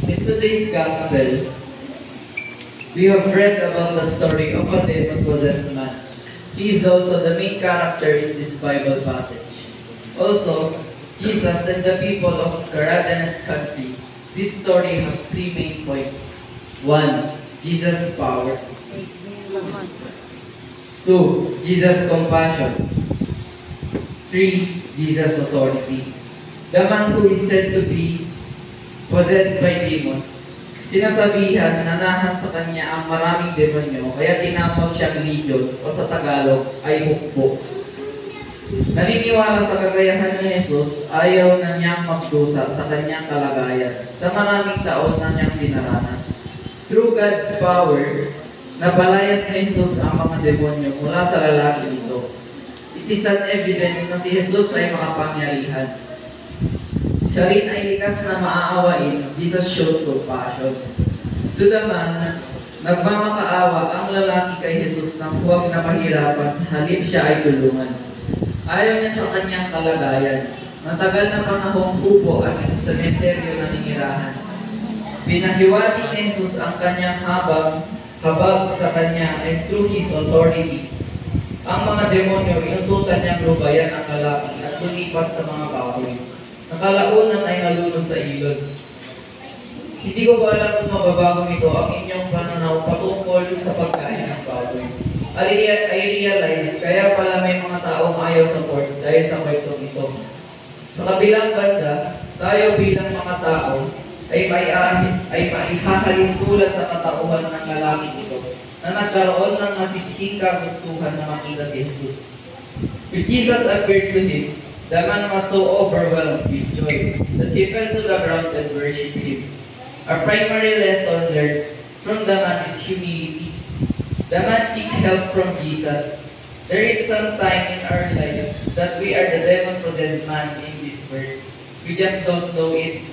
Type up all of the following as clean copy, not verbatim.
In today's gospel, we have read about the story of a demon-possessed man. He is also the main character in this Bible passage. Also, Jesus and the people of Gadarenes country. This story has three main points. 1. Jesus' power. 2. Jesus' compassion. 3. Jesus' authority. The man who is said to be possessed by demons, sinasabihan na nahan sa kanya ang maraming demonyo, kaya tinawag siyang legion o sa Tagalog ay hukbo. Naniniwala sa kagayahan ni Jesus, ayaw na niyang magdusa sa kanyang kalagayan sa maraming taon na niyang dinaranas. Through God's power, napalayas ni Jesus ang mga demonyo mula sa lalaki nito. It is an evidence na si Jesus ay makapangyarihan. Siya rin ay likas na maaawain. Jesus showed compassion. To the man, nagmamakaawa ang lalaki kay Jesus nang huwag na mahirapan sa halip siya ay tulungan. Ayaw niya sa kanyang kalagayan. Matagal na panahong hubo ang isa sa sementeryo na ninirahan. Pinahiwati ni Jesus ang kanyang habag sa kanya and through His authority. Ang mga demonyo, inutusan niyang lubayan ang lalaki at lumipat sa mga baboy. Nakalaunan ay nalunod sa ilog. Hindi ko ba alam kung mababago ito ang inyong pananaw patungkol sa pagkain ng baboy. I realize, kaya pala may mga taong ayaw sa pork dahil sa kwentong ito. Sa kabilang banda, tayo bilang mga tao ay maihahalin tulad sa katauhan ng lalaki ito na nagkaroon ng masibhing kagustuhan na makita si Jesus. When Jesus appeared to him, the man was so overwhelmed with joy that he fell to the ground and worshipped him. Our primary lesson learned from the man is humility. The man seeks help from Jesus. There is some time in our lives that we are the demon-possessed man in this verse. We just don't know it.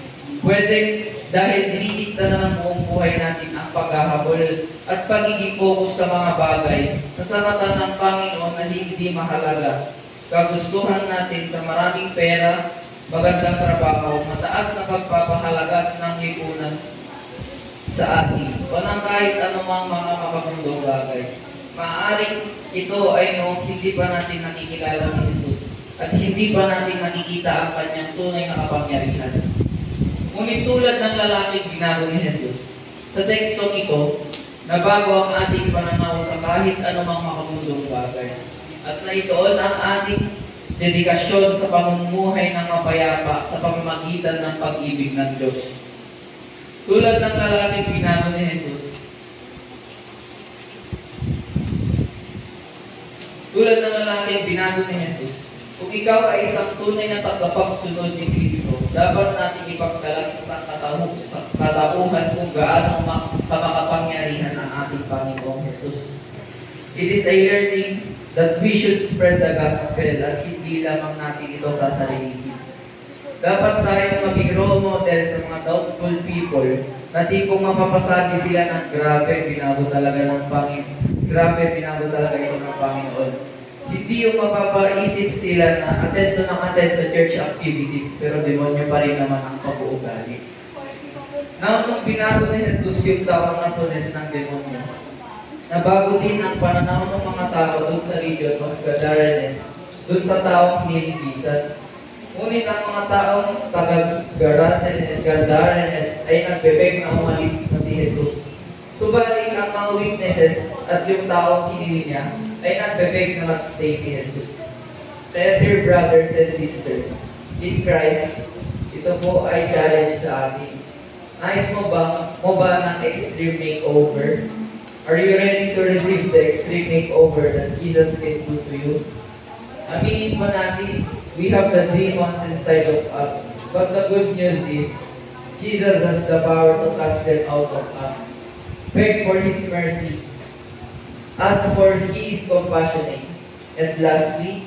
Pwede dahil dinikta na ng buong buhay natin ang paghahabol at pagiging focus sa mga bagay na sa mata ng Panginoon na hindi mahalaga. Kagustuhan natin sa maraming pera, magandang trabaho, mataas na pagpapahalaga ng lipunan sa atin, o ng kahit anumang mga makabundong bagay. Maaaring ito ay hindi pa natin nakikilala si Jesus at hindi pa natin nakikita ang kanyang tunay na kapangyarihan. Ngunit tulad ng lalaking binago ni Jesus, sa tekstong ito, nabago ang ating pananaw sa kahit anumang makabundong bagay. At naitoon ang ating dedikasyon sa pamumuhay ng mapayapa sa pamamagitan ng pag-ibig ng Diyos. Tulad ng lalaking binago ni Jesus, kung ikaw ay isang tunay na tagapagsunod ni Kristo, dapat natin ipagkalat sa katauhan kung gaano sa makapangyarihan ang ating Panginoong Jesus. It is a learning that we should spread the gospel at hindi lamang natin ito sasalihin. Dapat tayong maging role model sa mga doubtful people na tipong mapapasabi sila ng grabe, binago talaga ng Panginoon. Grabe, binago talaga ito ng Panginoon. Hindi yung mapapaisip sila na attend sa church activities pero demonyo pa rin naman ang pag-uugali. Now, nung binago ni Jesus yung tao na possess ng demonyo, nabago din ang pananaw ng mga tao doon sa region of Gadarenes, doon sa taong ni Jesus. Ngunit ang mga taong taga-Gadarenes ay nagbebeg na umalis na si Jesus. Subalit ang mga witnesses at yung taong hinili niya ay nagbebeg na mag-stay si Jesus. Kaya dear brothers and sisters, in Christ, ito po ay challenge sa atin. Nais mo ba ng extreme makeover? Are you ready to receive the extreme makeover that Jesus can do to you? Aminin mo natin, we have the demons inside of us. But the good news is, Jesus has the power to cast them out of us. Beg for His mercy. Ask for He is compassionate. And lastly,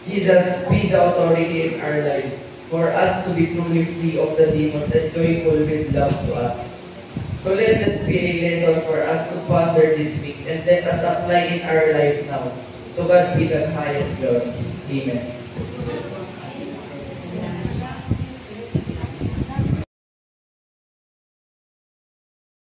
Jesus be the authority in our lives for us to be truly free of the demons and joyful with love to us. So let this be a lesson for us to ponder this week and let us apply in our life now. To God be the highest glory. Amen.